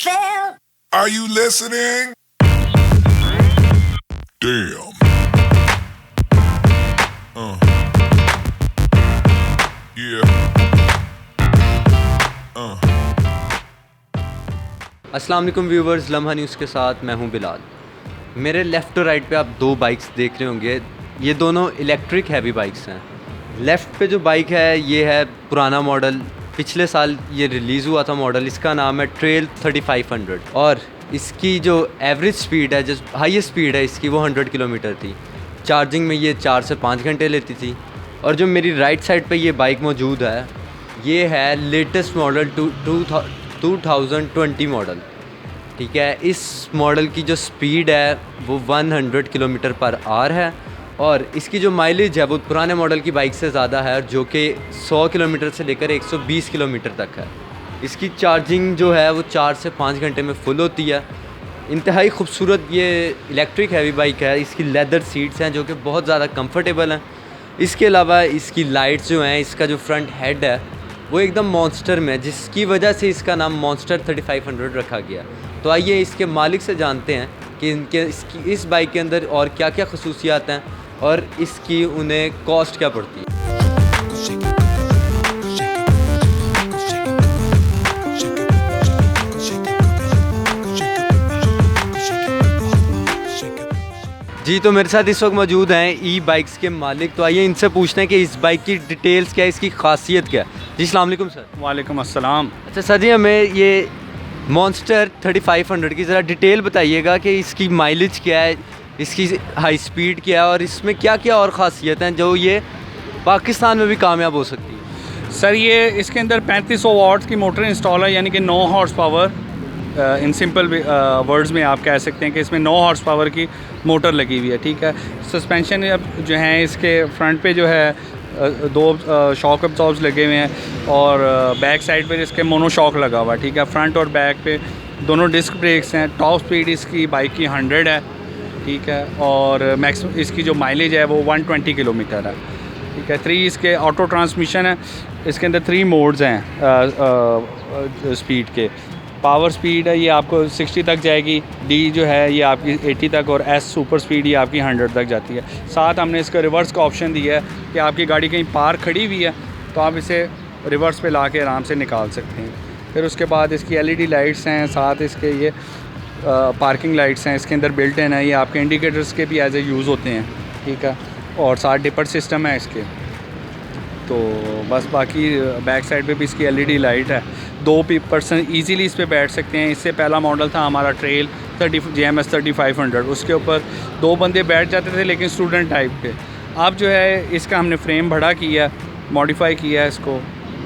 Phil. Are you listening? Damn. Yeah. अस्सलाम वालेकुम viewers, लम्हा न्यूज़ के साथ मैं हूं बिलाल। मेरे लेफ़्ट और राइट पे आप दो बाइक्स देख रहे होंगे। ये दोनों इलेक्ट्रिक हैवी बाइक्स हैं। लेफ़्ट पे जो बाइक है ये है पुराना मॉडल, पिछले साल ये रिलीज़ हुआ था मॉडल। इसका नाम है ट्रेल 3500 और इसकी जो एवरेज स्पीड है, जो हाईएस्ट स्पीड है इसकी, वो 100 किलोमीटर थी। चार्जिंग में ये 4 से 5 घंटे लेती थी। और जो मेरी राइट साइड पे ये बाइक मौजूद है ये है लेटेस्ट मॉडल 2020 मॉडल। ठीक है, इस मॉडल की जो स्पीड है वो 100 किलोमीटर पर आवर है और इसकी जो माइलेज है वो पुराने मॉडल की बाइक से ज़्यादा है, जो कि 100 किलोमीटर से लेकर 120 किलोमीटर तक है। इसकी चार्जिंग जो है वो 4 से 5 घंटे में फुल होती है। इंतहाई खूबसूरत ये इलेक्ट्रिक हैवी बाइक है। इसकी लेदर सीट्स हैं जो कि बहुत ज़्यादा कंफर्टेबल हैं। इसके अलावा इसकी लाइट्स जो हैं, इसका जो फ्रंट हेड है वो एकदम मॉन्स्टर में है, जिसकी वजह से इसका नाम मॉन्स्टर 3500 रखा गया। तो आइए इसके मालिक से जानते हैं कि इस बाइक के अंदर और क्या क्या खसूसियात हैं और इसकी उन्हें कॉस्ट क्या पड़ती है। जी, तो मेरे साथ इस वक्त मौजूद हैं ई बाइक्स के मालिक। तो आइए इनसे पूछते हैं कि इस बाइक की डिटेल्स क्या है, इसकी खासियत क्या है। जी अस्सलाम वालेकुम सर। वालेकुम अस्सलाम। अच्छा सर जी, हमें ये मॉन्स्टर 3500 की ज़रा डिटेल बताइएगा कि इसकी माइलेज क्या है, इसकी हाई स्पीड क्या है और इसमें क्या क्या और ख़ासियत हैं जो ये पाकिस्तान में भी कामयाब हो सकती है। सर ये इसके अंदर 3500 वाट्स की मोटर इंस्टॉल है, यानी कि 9 horse power. In simple words में आप कह सकते हैं कि इसमें 9 हॉर्स पावर की मोटर लगी हुई है। ठीक है, सस्पेंशन जो हैं इसके फ्रंट पे जो है दो शॉक अब्जॉर्ब्स लगे हुए हैं और बैक साइड पे इसके मोनो शॉक लगा हुआ है। ठीक है, फ्रंट और बैक पे दोनों डिस्क ब्रेक्स हैं। टॉप स्पीड इसकी बाइक की 100 है। ठीक है, और मैक्सिमम इसकी जो माइलेज है वो 120 किलोमीटर है। ठीक है, 3 इसके ऑटो ट्रांसमिशन है। इसके अंदर 3 मोड्स हैं स्पीड के। पावर स्पीड है ये आपको 60 तक जाएगी, डी जो है ये आपकी 80 तक और एस सुपर स्पीड ये आपकी 100 तक जाती है। साथ हमने इसका रिवर्स का ऑप्शन दिया है कि आपकी गाड़ी कहीं पार्क खड़ी हुई है तो आप इसे रिवर्स पे ला के आराम से निकाल सकते हैं। फिर उसके बाद इसकी एलईडी लाइट्स हैं, साथ इसके ये पार्किंग लाइट्स हैं इसके अंदर बिल्ट इन है। ये आपके इंडिकेटर्स के भी एज ए यूज़ होते हैं। ठीक है, और साथ डिपर सिस्टम है इसके। तो बस बाकी बैक साइड पे भी इसकी एलईडी लाइट है। 2 पर्सन ईज़िली इस पे बैठ सकते हैं। इससे पहला मॉडल था हमारा ट्रेल JMS 3500, उसके ऊपर 2 बंदे बैठ जाते थे लेकिन स्टूडेंट टाइप के। अब जो है इसका हमने फ्रेम बड़ा किया, मॉडिफाई किया है इसको।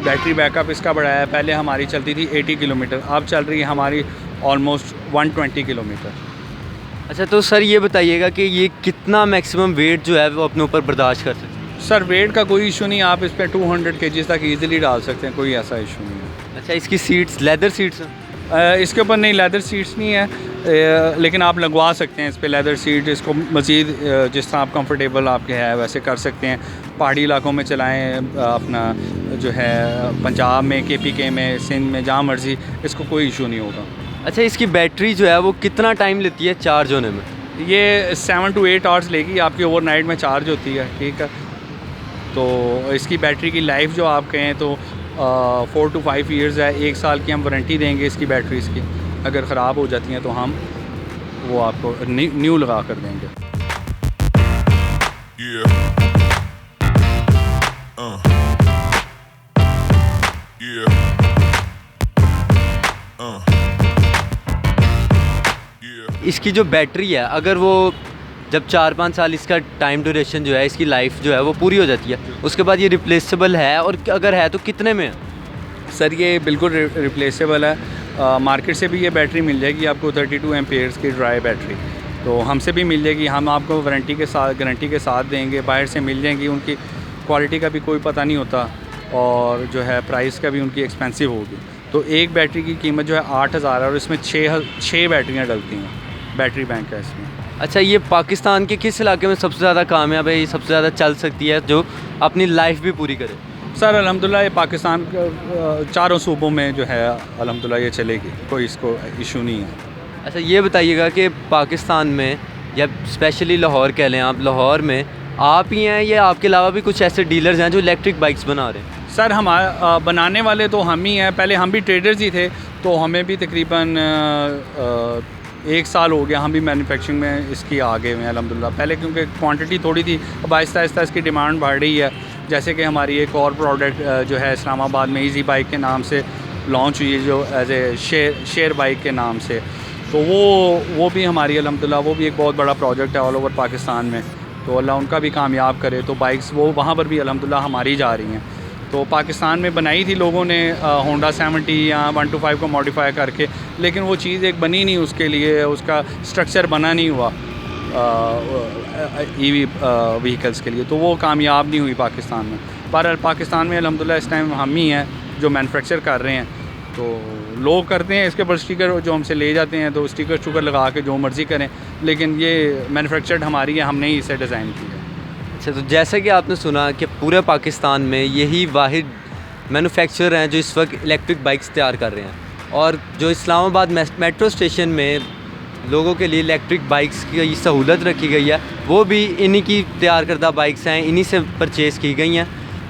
बैटरी बैकअप इसका बढ़ाया है। पहले हमारी चलती थी 80 किलोमीटर, अब चल रही है हमारी ऑलमोस्ट 120 किलोमीटर। अच्छा, तो सर ये बताइएगा कि ये कितना मैक्सिमम वेट जो है वो अपने ऊपर बर्दाश्त कर सकते हैं। सर वेट का कोई इशू नहीं, आप इस पर 200 kg तक ईज़िली डाल सकते हैं, कोई ऐसा इशू नहीं है। अच्छा, इसकी सीट्स लेदर सीट्स हैं? इसके ऊपर नहीं, लेदर सीट्स नहीं है, लेकिन आप लगवा सकते हैं इस पे लेदर सीट। इसको मज़ीद जिस तरह आप कंफर्टेबल आपके है वैसे कर सकते हैं। पहाड़ी इलाकों में चलाएं, अपना जो है पंजाब में, KPK में, सिंध में, जहाँ मर्ज़ी, इसको कोई इशू नहीं होगा। अच्छा, इसकी बैटरी जो है वो कितना टाइम लेती है चार्ज होने में? ये 7 to 8 आवर्स लेगी आपकी, ओवरनाइट में चार्ज होती है। ठीक है, तो इसकी बैटरी की लाइफ जो आप कहें तो 4 to 5 ईयर्स है। 1 साल की हम वारंटी देंगे इसकी बैटरीज़ की। अगर ख़राब हो जाती हैं तो हम वो आपको न्यू लगा कर देंगे। Yeah. Yeah. Yeah. इसकी जो बैटरी है, अगर वो जब 4-5 साल इसका टाइम ड्यूरेशन जो है, इसकी लाइफ जो है वो पूरी हो जाती है, उसके बाद ये रिप्लेसेबल है, और अगर है तो कितने में है? सर ये बिल्कुल रिप्लेसेबल है। मार्केट से भी ये बैटरी मिल जाएगी आपको 32 एम्पेयर्स की ड्राई बैटरी, तो हमसे भी मिल जाएगी। हम आपको गारंटी के साथ देंगे। बाहर से मिल जाएंगी, उनकी क्वालिटी का भी कोई पता नहीं होता और जो है प्राइस का भी उनकी एक्सपेंसिव होगी। तो एक बैटरी की कीमत जो है 8000 है और इसमें 6 बैटरियाँ डलती हैं। बैटरी बैंक है इसमें। अच्छा, ये पाकिस्तान के किस इलाके में सबसे ज़्यादा कामयाब है, ये सबसे ज़्यादा चल सकती है, जो अपनी लाइफ भी पूरी करे? सर अल्हम्दुलिल्लाह ये पाकिस्तान चारों सूबों में जो है अल्हम्दुलिल्लाह ये चलेगी, कोई इसको इशू नहीं है। अच्छा ये बताइएगा कि पाकिस्तान में या स्पेशली लाहौर कह लें आप, लाहौर में आप ही हैं या आपके अलावा भी कुछ ऐसे डीलर्स हैं जो इलेक्ट्रिक बाइक्स बना रहे हैं? सर बनाने वाले तो हम ही हैं, पहले हम भी ट्रेडर्स ही थे, तो हमें भी तकरीबन 1 साल हो गया हम भी मैन्युफैक्चरिंग में इसकी आगे हुए हैं अल्हम्दुलिल्लाह। पहले क्योंकि क्वांटिटी थोड़ी थी, अब आहिस्ता आहिस्ता इसकी डिमांड बढ़ रही है। जैसे कि हमारी एक और प्रोडक्ट जो है इस्लामाबाद में ईजी बाइक के नाम से लॉन्च हुई है, जो एज ए शेयर बाइक के नाम से, तो वो भी हमारी अल्हम्दुलिल्लाह वो भी एक बहुत बड़ा प्रोजेक्ट है ऑल ओवर पाकिस्तान में। तो अल्लाह उनका भी कामयाब करे, तो बाइक्स वो वहाँ पर भी अल्हम्दुलिल्लाह हमारी जा रही हैं। तो पाकिस्तान में बनाई थी लोगों ने होंडा 70 या 125 को मॉडिफाई करके, लेकिन वो चीज़ एक बनी नहीं, उसके लिए उसका स्ट्रक्चर बना नहीं हुआ ईवी व्हीकल्स के लिए, तो वो कामयाब नहीं हुई पाकिस्तान में। पर पाकिस्तान में अल्हम्दुलिल्लाह इस टाइम हम ही हैं जो मैन्युफैक्चर कर रहे हैं। तो लोग करते हैं इसके ऊपर स्टिकर जो हमसे ले जाते हैं, तो स्टिकर लगा के जो मर्ज़ी करें, लेकिन ये मैन्युफैक्चर्ड हमारी है, हमने ही इसे डिज़ाइन की है। अच्छा तो जैसा कि आपने सुना कि पूरे पाकिस्तान में यही वाहिद मैन्युफैक्चरर हैं जो इस वक्त इलेक्ट्रिक बाइक्स तैयार कर रहे हैं, और जो इस्लामाबाद मेट्रो स्टेशन में लोगों के लिए इलेक्ट्रिक बाइक्स की सहूलत रखी गई है, वो भी इन्हीं की तैयार करदा बाइक्स हैं, इन्हीं से परचेज़ की गई हैं,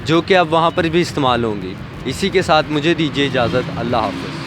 जो कि अब वहाँ पर भी इस्तेमाल होंगी। इसी के साथ मुझे दीजिए इजाज़त, अल्लाह हाफ़िज़।